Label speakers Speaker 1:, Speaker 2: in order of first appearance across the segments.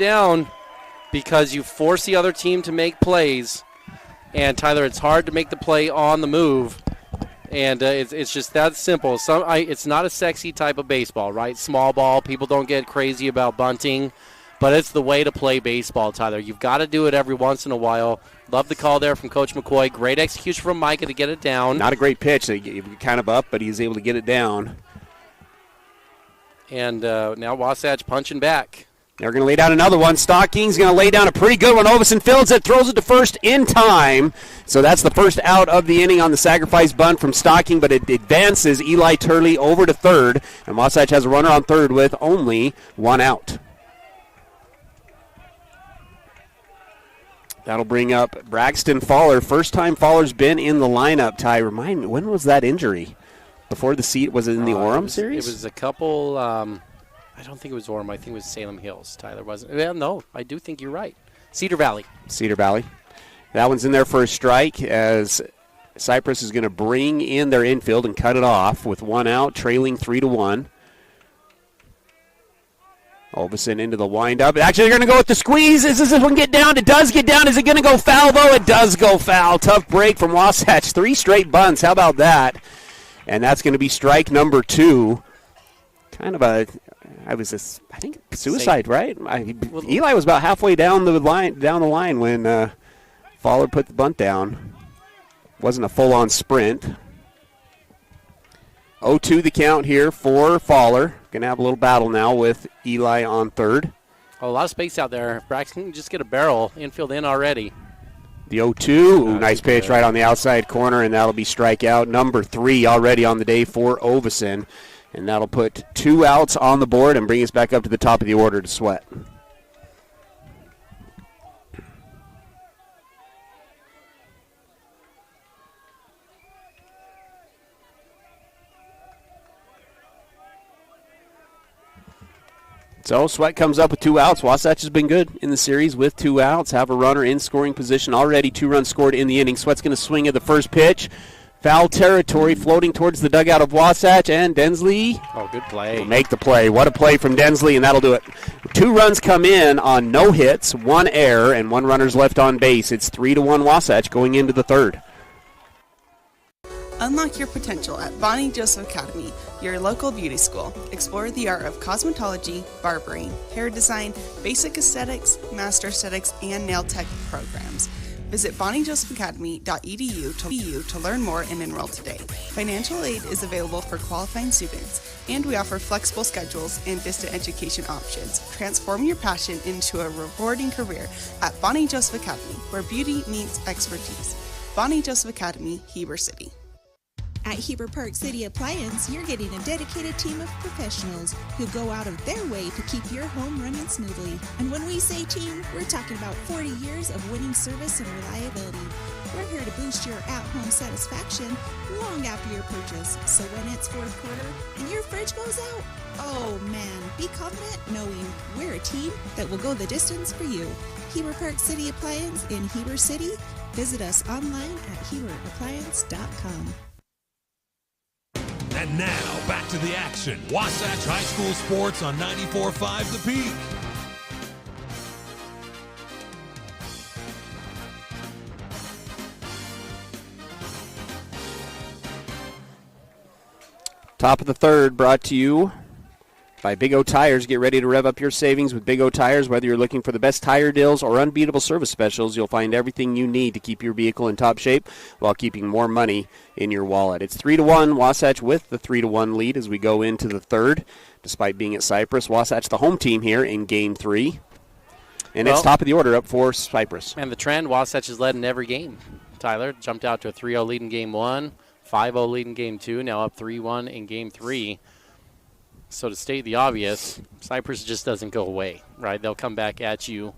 Speaker 1: down because you force the other team to make plays. And, Tyler, it's hard to make the play on the move. And it's just that simple. It's not a sexy type of baseball, right? Small ball. People don't get crazy about bunting. But it's the way to play baseball, Tyler. You've got to do it every once in a while. Love the call there from Coach McCoy. Great execution from Micah to get it down.
Speaker 2: Not a great pitch. Kind of up, but he's able to get it down.
Speaker 1: And now Wasatch punching back.
Speaker 2: They're going to lay down another one. Stocking's going to lay down a pretty good one. Ovison fields it, throws it to first in time. So that's the first out of the inning on the sacrifice bunt from Stocking, but it advances Eli Turley over to third. And Wasatch has a runner on third with only one out. That'll bring up Braxton Faller. First time Faller's been in the lineup, Ty. Remind me, when was that injury? Before the seat, was it in the Orem series?
Speaker 1: It was a couple, I don't think it was Orem. I think it was Salem Hills. Tyler wasn't. Well, no, I do think you're right. Cedar Valley.
Speaker 2: Cedar Valley. That one's in there for a strike as Cyprus is going to bring in their infield and cut it off with one out, trailing 3-1. Ovison into the windup. Actually, they're going to go with the squeeze. Is this one get down? It does get down. Is it going to go foul, though? It does go foul. Tough break from Wasatch. 3 straight bunts. How about that? And that's going to be strike number 2. Kind of I think suicide, right? Eli was about halfway down the line when Faller put the bunt down. Wasn't a full-on sprint. 0-2 the count here for Faller. Going to have a little battle now with Eli on third.
Speaker 1: Oh, a lot of space out there. Braxton can just get a barrel. Infield in already.
Speaker 2: The 0-2. Nice pitch right on the outside corner, and that'll be strikeout number 3 already on the day for Ovison. And that'll put 2 outs on the board and bring us back up to the top of the order to Sweat. So Sweat comes up with 2 outs. Wasatch has been good in the series with 2 outs. Have a runner in scoring position already. 2 runs scored in the inning. Sweat's going to swing at the first pitch. Foul territory floating towards the dugout of Wasatch, and Densley
Speaker 1: good play.
Speaker 2: Will make the play. What a play from Densley, and that'll do it. 2 runs come in on no hits, 1 error, and 1 runner's left on base. It's 3-1 Wasatch going into the third.
Speaker 3: Unlock your potential at Bonnie Joseph Academy, your local beauty school. Explore the art of cosmetology, barbering, hair design, basic aesthetics, master aesthetics, and nail tech programs. Visit bonniejosephacademy.edu to learn more and enroll today. Financial aid is available for qualifying students, and we offer flexible schedules and distant education options. Transform your passion into a rewarding career at Bonnie Joseph Academy, where beauty meets expertise. Bonnie Joseph Academy, Heber City.
Speaker 4: At Heber Park City Appliance, you're getting a dedicated team of professionals who go out of their way to keep your home running smoothly. And when we say team, we're talking about 40 years of winning service and reliability. We're here to boost your at-home satisfaction long after your purchase. So when it's fourth quarter and your fridge goes out, oh man, be confident knowing we're a team that will go the distance for you. Heber Park City Appliance in Heber City. Visit us online at heberappliance.com.
Speaker 5: And now, back to the action. Wasatch High School Sports on 94.5 The Peak.
Speaker 2: Top of the third brought to you by Big O Tires. Get ready to rev up your savings with Big O Tires. Whether you're looking for the best tire deals or unbeatable service specials, you'll find everything you need to keep your vehicle in top shape while keeping more money in your wallet. It's 3-1, Wasatch with the 3-1 lead as we go into the third. Despite being at Cyprus, Wasatch the home team here in Game 3. And it's top of the order up for Cyprus.
Speaker 1: And the trend, Wasatch has led in every game. Tyler jumped out to a 3-0 lead in Game 1, 5-0 lead in Game 2, now up 3-1 in Game 3. So to state the obvious, Cyprus just doesn't go away, right? They'll come back at you.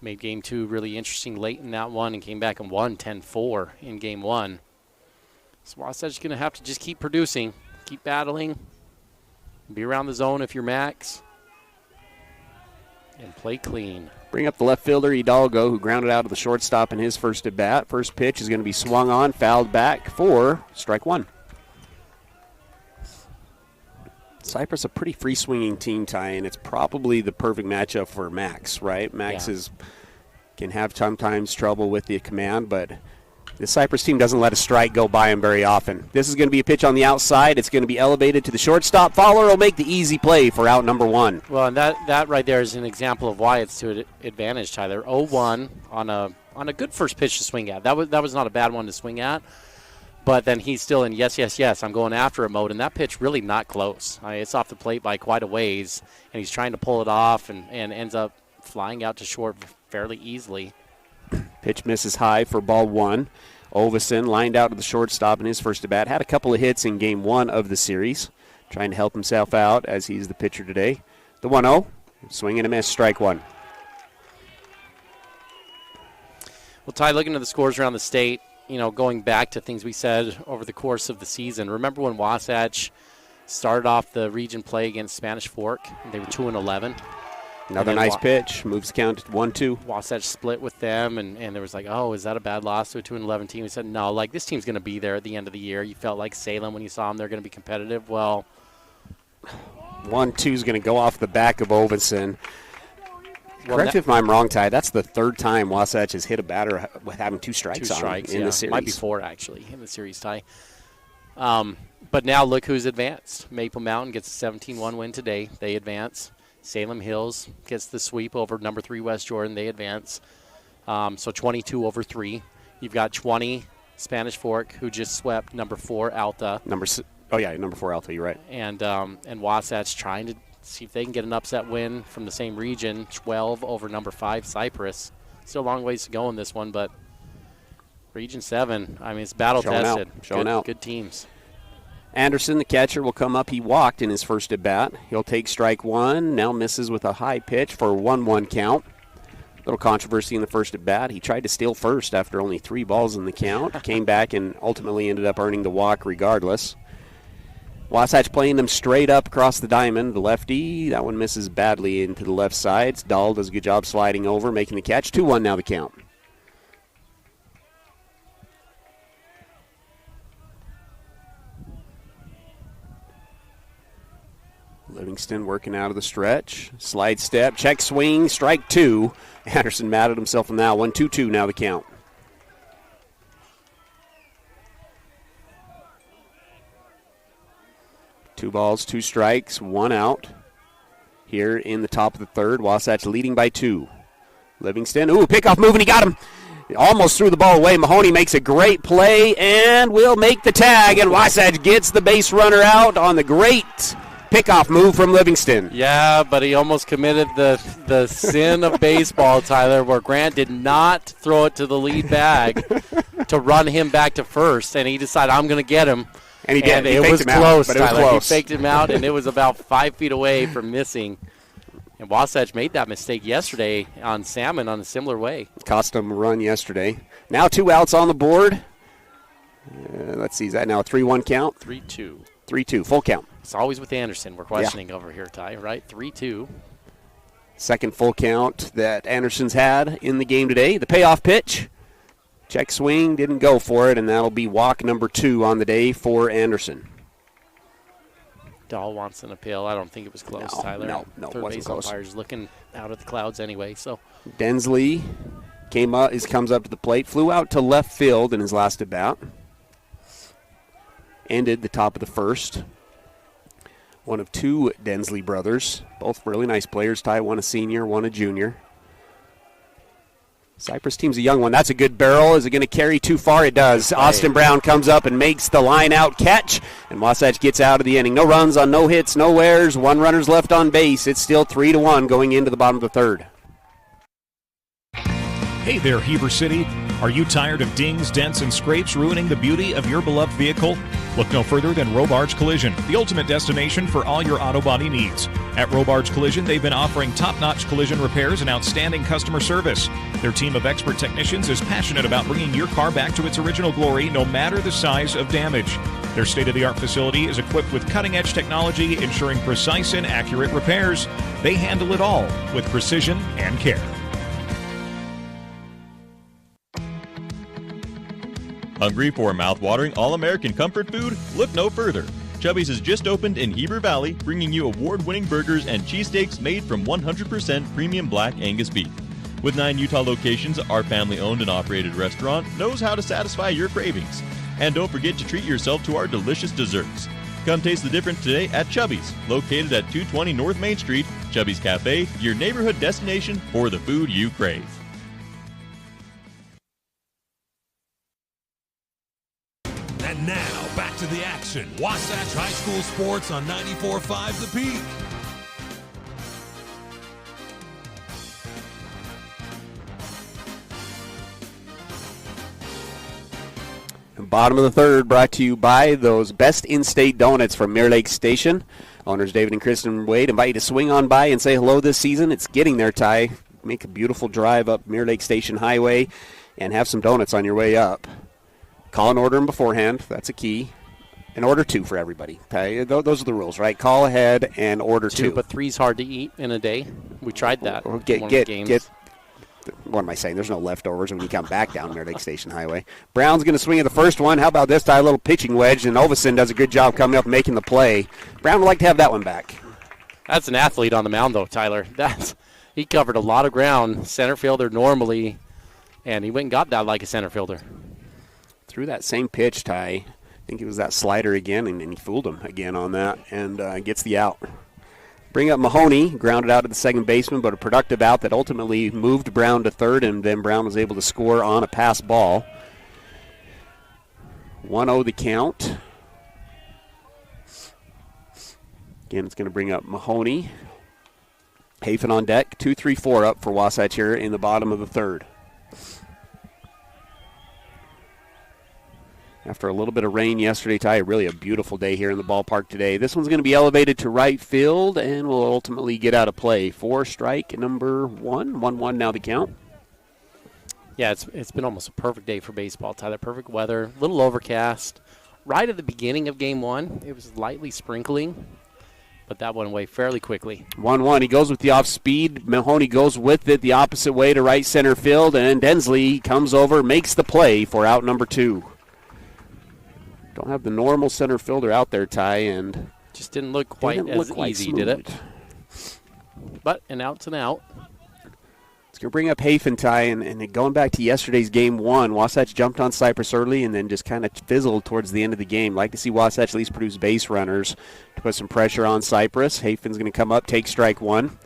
Speaker 1: Made Game 2 really interesting late in that one and came back and won 10-4 in Game 1. So Wasatch is going to have to just keep producing, keep battling, be around the zone if you're max, and play clean.
Speaker 2: Bring up the left fielder, Hidalgo, who grounded out of the shortstop in his first at bat. First pitch is going to be swung on, fouled back for strike 1. Cyprus a pretty free-swinging team, Ty, and it's probably the perfect matchup for Max, right? Max can have sometimes trouble with the command, but the Cyprus team doesn't let a strike go by him very often. This is going to be a pitch on the outside. It's going to be elevated to the shortstop. Fowler will make the easy play for out number 1.
Speaker 1: Well, and that right there is an example of why it's to advantage, Tyler. 0-1 on a good first pitch to swing at. That was not a bad one to swing at. But then he's still in yes, I'm going after it mode, and that pitch really not close. It's off the plate by quite a ways, and he's trying to pull it off and ends up flying out to short fairly easily.
Speaker 2: Pitch misses high for ball 1. Ovison lined out to the shortstop in his first at-bat. Had a couple of hits in game 1 of the series, trying to help himself out as he's the pitcher today. The 1-0, swing and a miss, strike 1.
Speaker 1: Well, Ty, looking at the scores around the state, going back to things we said over the course of the season, remember when Wasatch started off the region play against Spanish Fork? They were 2-11.
Speaker 2: Another nice pitch. Moves the count to 1-2.
Speaker 1: Wasatch split with them, and there was like, oh, is that a bad loss to a 2-11 team? We said, no, this team's going to be there at the end of the year. You felt like Salem when you saw them, they're going to be competitive. Well,
Speaker 2: 1-2 is going to go off the back of Ovison.
Speaker 1: Well,
Speaker 2: correct me if I'm wrong, Ty. That's the third time Wasatch has hit a batter with having 2 strikes on him in the series.
Speaker 1: Might be 4, actually, in the series, Ty. But now look who's advanced. Maple Mountain gets a 17-1 win today. They advance. Salem Hills gets the sweep over number 3 West Jordan. They advance. So 22-3. You've got 20 Spanish Fork, who just swept number 4 Alta.
Speaker 2: Number 4 Alta, you're right.
Speaker 1: And Wasatch trying to see if they can get an upset win from the same region, 12 over number 5 Cyprus. Still a long ways to go in this one, but Region 7, it's battle-tested.
Speaker 2: Showing out.
Speaker 1: Good teams.
Speaker 2: Anderson, the catcher, will come up. He walked in his first at-bat. He'll take strike 1. Now misses with a high pitch for a 1-1 count. Little controversy in the first at-bat. He tried to steal first after only 3 balls in the count. Came back and ultimately ended up earning the walk regardless. Wasatch playing them straight up across the diamond. The lefty, that one misses badly into the left side. Dahl does a good job sliding over, making the catch. 2-1 now the count. Livingston working out of the stretch. Slide step, check swing, strike 2. Anderson mad at himself on that one. 2-2 now the count. Two balls, 2 strikes, 1 out. Here in the top of the third, Wasatch leading by 2. Livingston, pickoff move, and he got him. Almost threw the ball away. Mahoney makes a great play and will make the tag, and Wasatch gets the base runner out on the great pickoff move from Livingston.
Speaker 1: Yeah, but he almost committed the sin of baseball, Tyler, where Grant did not throw it to the lead bag to run him back to first, and he decided, I'm going to get him.
Speaker 2: And he did.
Speaker 1: And it was close, Tyler. He faked him out, and it was about 5 feet away from missing. And Wasatch made that mistake yesterday on Salmon on a similar way.
Speaker 2: Cost him a run yesterday. Now 2 outs on the board. Let's see, is that now a 3-1 count?
Speaker 1: 3-2.
Speaker 2: 3-2, full count.
Speaker 1: It's always with Anderson we're questioning over here, Ty, right? 3-2.
Speaker 2: Second full count that Anderson's had in the game today. The payoff pitch. Check swing, didn't go for it, and that'll be walk number 2 on the day for Anderson.
Speaker 1: Dahl wants an appeal. I don't think it was close, Tyler.
Speaker 2: No,
Speaker 1: Third
Speaker 2: wasn't
Speaker 1: base
Speaker 2: close.
Speaker 1: umpire's looking out at the clouds anyway. So
Speaker 2: Densley comes up to the plate, flew out to left field in his last at bat. Ended the top of the first. One of 2 Densley brothers, both really nice players. Ty, one a senior, one a junior. Cyprus team's a young one. That's a good barrel. Is it going to carry too far? It does. Austin Brown comes up and makes the line-out catch, and Wasatch gets out of the inning. No runs on no hits, no errors. 1 runner's left on base. It's still 3-1 going into the bottom of the third.
Speaker 6: Hey there, Heber City. Are you tired of dings, dents, and scrapes ruining the beauty of your beloved vehicle? Look no further than Robards Collision, the ultimate destination for all your auto body needs. At Robards Collision, they've been offering top-notch collision repairs and outstanding customer service. Their team of expert technicians is passionate about bringing your car back to its original glory, no matter the size of damage. Their state-of-the-art facility is equipped with cutting-edge technology, ensuring precise and accurate repairs. They handle it all with precision and care.
Speaker 7: Hungry for mouth-watering all-American comfort food? Look no further. Chubby's has just opened in Heber Valley, bringing you award-winning burgers and cheesesteaks made from 100% premium black Angus beef. With 9 Utah locations, our family-owned and operated restaurant knows how to satisfy your cravings. And don't forget to treat yourself to our delicious desserts. Come taste the difference today at Chubby's, located at 220 North Main Street. Chubby's Cafe, your neighborhood destination for the food you crave.
Speaker 5: And now, back to the action. Wasatch High School Sports on 94.5 The Peak.
Speaker 2: Bottom of the third, brought to you by those best in-state donuts from Mirror Lake Station. Owners David and Kristen Wade invite you to swing on by and say hello this season. It's getting there, Ty. Make a beautiful drive up Mirror Lake Station Highway and have some donuts on your way up. Call and order them beforehand. That's a key. And order 2 for everybody. Okay? Those are the rules, right? Call ahead and order 2.
Speaker 1: But 3's hard to eat in a day. We tried that.
Speaker 2: Or what am I saying? There's no leftovers when you come back down Mirror Lake Station Highway. Brown's going to swing at the first one. How about this, Ty? A little pitching wedge, and Ovison does a good job coming up and making the play. Brown would like to have that one back.
Speaker 1: That's an athlete on the mound, though, Tyler. He covered a lot of ground, center fielder normally, and he went and got that like a center fielder.
Speaker 2: Threw that same pitch, Ty. I think it was that slider again, and he fooled him again on that and gets the out. Bring up Mahoney, grounded out to the second baseman, but a productive out that ultimately moved Brown to third, and then Brown was able to score on a pass ball. 1-0 the count. Again, it's going to bring up Mahoney. Hafen on deck. 2-3-4 up for Wasatch here in the bottom of the third. After a little bit of rain yesterday, Ty, really a beautiful day here in the ballpark today. This one's going to be elevated to right field and will ultimately get out of play. 4 strike number 1. 1-1 now the count.
Speaker 1: Yeah, it's been almost a perfect day for baseball, Tyler. Perfect weather, a little overcast. Right at the beginning of game 1, it was lightly sprinkling, but that went away fairly quickly.
Speaker 2: 1-1. He goes with the off speed. Mahoney goes with it the opposite way to right center field, and Densley comes over, makes the play for out number 2. Don't have the normal center fielder out there, Ty, and
Speaker 1: just didn't look quite as easy, did it? But an out's an out.
Speaker 2: It's going to bring up Hafen, Ty, and going back to yesterday's game 1, Wasatch jumped on Cyprus early and then just kind of fizzled towards the end of the game. Like to see Wasatch at least produce base runners to put some pressure on Cyprus. Hafen's going to come up, take strike 1.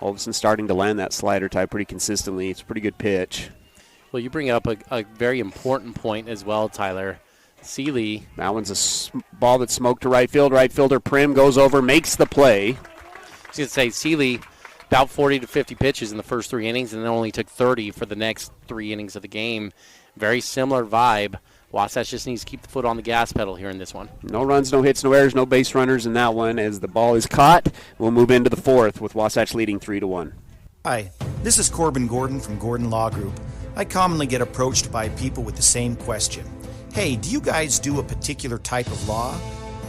Speaker 2: Ovison starting to land that slider, Ty, pretty consistently. It's a pretty good pitch.
Speaker 1: Well, you bring up a very important point as well, Tyler. Seeley.
Speaker 2: That one's a ball that's smoked to right field. Right fielder Prim goes over, makes the play.
Speaker 1: I was going to say, Seeley, about 40 to 50 pitches in the first 3 innings, and then only took 30 for the next 3 innings of the game. Very similar vibe. Wasatch just needs to keep the foot on the gas pedal here in this one.
Speaker 2: No runs, no hits, no errors, no base runners in that one as the ball is caught. We'll move into the 4th with Wasatch leading 3-1.
Speaker 8: Hi, this is Corbin Gordon from Gordon Law Group. I commonly get approached by people with the same question. Hey, do you guys do a particular type of law?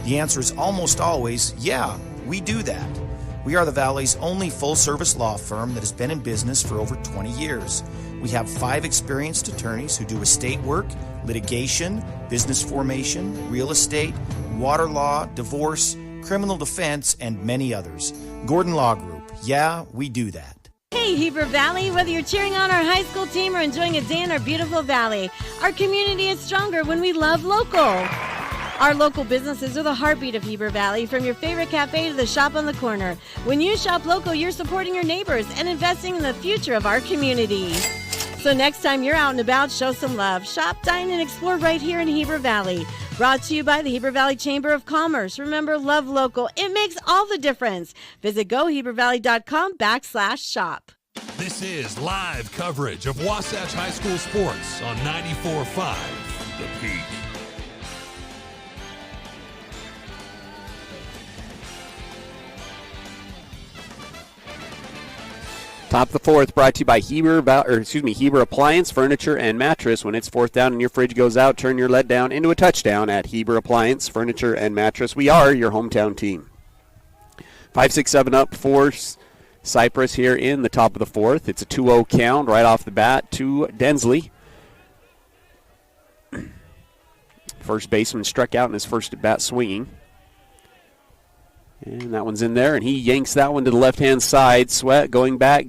Speaker 8: The answer is almost always, yeah, we do that. We are the Valley's only full-service law firm that has been in business for over 20 years. We have 5 experienced attorneys who do estate work, litigation, business formation, real estate, water law, divorce, criminal defense, and many others. Gordon Law Group, yeah, we do that.
Speaker 9: Hey, Heber Valley, whether you're cheering on our high school team or enjoying a day in our beautiful valley, our community is stronger when we love local. Our local businesses are the heartbeat of Heber Valley, from your favorite cafe to the shop on the corner. When you shop local, you're supporting your neighbors and investing in the future of our community. So next time you're out and about, show some love. Shop, dine, and explore right here in Heber Valley. Brought to you by the Heber Valley Chamber of Commerce. Remember, love local. It makes all the difference. Visit gohebervalley.com/shop.
Speaker 5: This is live coverage of Wasatch High School sports on 94.5 The Peak.
Speaker 2: Top of the 4th brought to you by Heber Appliance, Furniture, and Mattress. When it's 4th down and your fridge goes out, turn your lead down into a touchdown at Heber Appliance, Furniture, and Mattress. We are your hometown team. 5-6-7 up for Cyprus here in the top of the 4th. It's a 2-0 count right off the bat to Densley. First baseman struck out in his first at bat swinging. And that one's in there, and he yanks that one to the left-hand side. Sweat going back.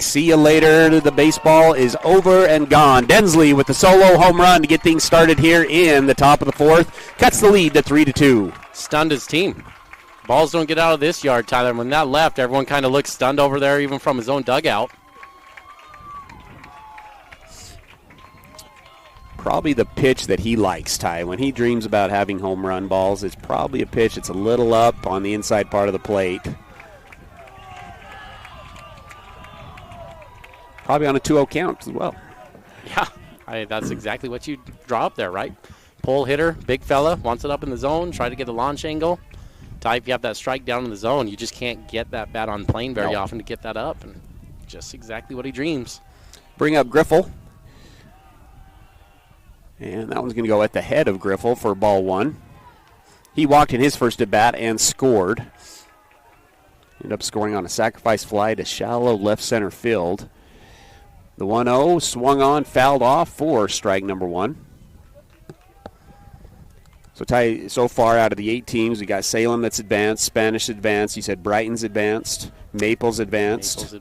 Speaker 2: See you later. The baseball is over and gone. Densley with the solo home run to get things started here in the top of the fourth. Cuts the lead to 3-2.
Speaker 1: Stunned his team. Balls don't get out of this yard, Tyler. When that left, everyone kind of looked stunned over there, even from his own dugout.
Speaker 2: Probably the pitch that he likes, Ty. When he dreams about having home run balls, it's probably a pitch that's a little up on the inside part of the plate. Probably on a 2-0 count as well.
Speaker 1: Yeah, that's exactly what you draw up there, right? Pull hitter, big fella, wants it up in the zone, try to get a launch angle. Ty, if you have that strike down in the zone, you just can't get that bat on plane very often to get that up. And just exactly what he dreams.
Speaker 2: Bring up Griffel. And that one's going to go at the head of Griffel for ball one. He walked in his first at bat and scored. Ended up scoring on a sacrifice fly to shallow left center field. The 1-0 swung on, fouled off for strike number one. So, Ty, so far out of the 8 teams, we got Salem that's advanced, Spanish advanced. You said Brighton's advanced, Maples advanced.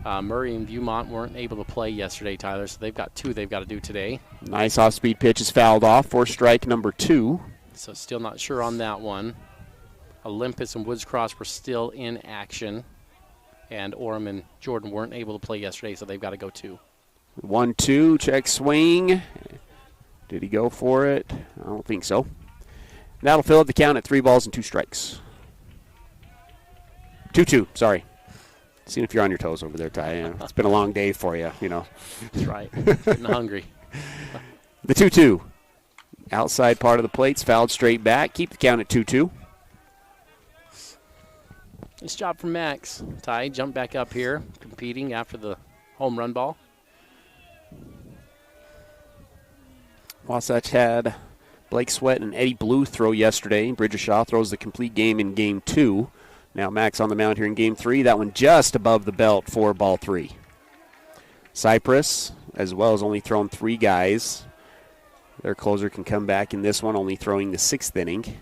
Speaker 1: Murray and Viewmont weren't able to play yesterday, Tyler, so they've got 2 they've got to do today.
Speaker 2: Nice off-speed pitch is fouled off for strike number 2.
Speaker 1: So still not sure on that one. Olympus and Woods Cross were still in action, and Orem and Jordan weren't able to play yesterday, so they've got to go 2.
Speaker 2: 1-2, check swing. Did he go for it? I don't think so. That'll fill up the count at 3 balls and 2 strikes. 2-2, sorry. Seeing if you're on your toes over there, Ty. It's been a long day for you, you know.
Speaker 1: That's right. Getting hungry.
Speaker 2: The 2-2. Outside part of the plate's fouled straight back. Keep the count at 2-2.
Speaker 1: Nice job from Max. Ty, jump back up here, competing after the home run ball.
Speaker 2: Wasatch had Blake Sweat and Eddie Blue throw yesterday. Bridger Shaw throws the complete game in game 2. Now Max on the mound here in game 3. That one just above the belt for ball 3. Cyprus, as well, has only thrown 3 guys. Their closer can come back in this one, only throwing the 6th inning.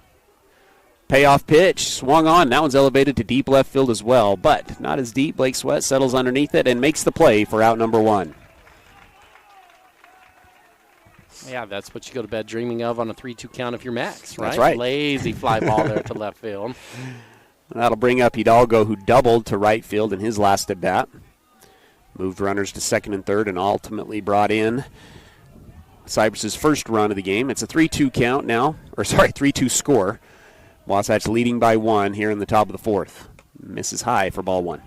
Speaker 2: Payoff pitch, swung on. That one's elevated to deep left field as well, but not as deep. Blake Sweat settles underneath it and makes the play for out number 1.
Speaker 1: Yeah, that's what you go to bed dreaming of on a 3-2 count if you're Max, right?
Speaker 2: That's right.
Speaker 1: Lazy fly ball there to left field.
Speaker 2: That'll bring up Hidalgo, who doubled to right field in his last at-bat. Moved runners to second and third and ultimately brought in Cyprus's first run of the game. It's a 3-2 count now, 3-2 score. Wasatch leading by 1 here in the top of the fourth. Misses high for ball 1.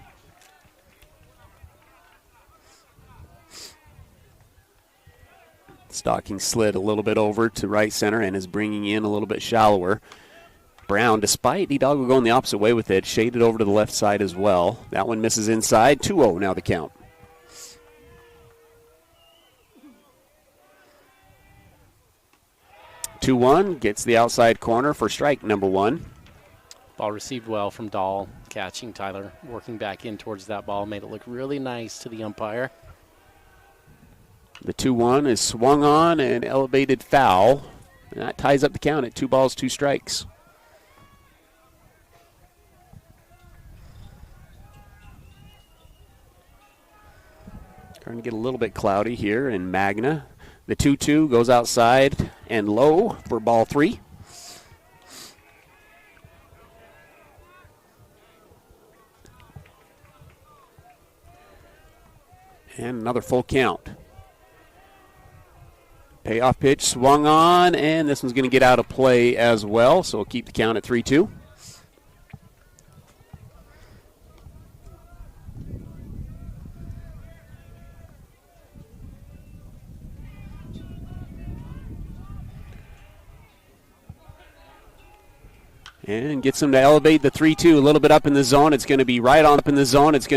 Speaker 2: Stocking slid a little bit over to right center and is bringing in a little bit shallower. Brown, despite Hidalgo going the opposite way with it, shaded over to the left side as well. That one misses inside. 2-0 now the count. 2-1 gets the outside corner for strike number 1.
Speaker 1: Ball received well from Dahl, catching Tyler, working back in towards that ball, made it look really nice to the umpire.
Speaker 2: The 2-1 is swung on and elevated foul. And that ties up the count at 2 balls, 2 strikes. Starting to get a little bit cloudy here in Magna. The 2-2 goes outside and low for ball 3. And another full count. Payoff pitch swung on, and this one's going to get out of play as well, so we'll keep the count at 3-2. And gets him to elevate the 3-2 a little bit up in the zone. It's going to be right on up in the zone. It's going to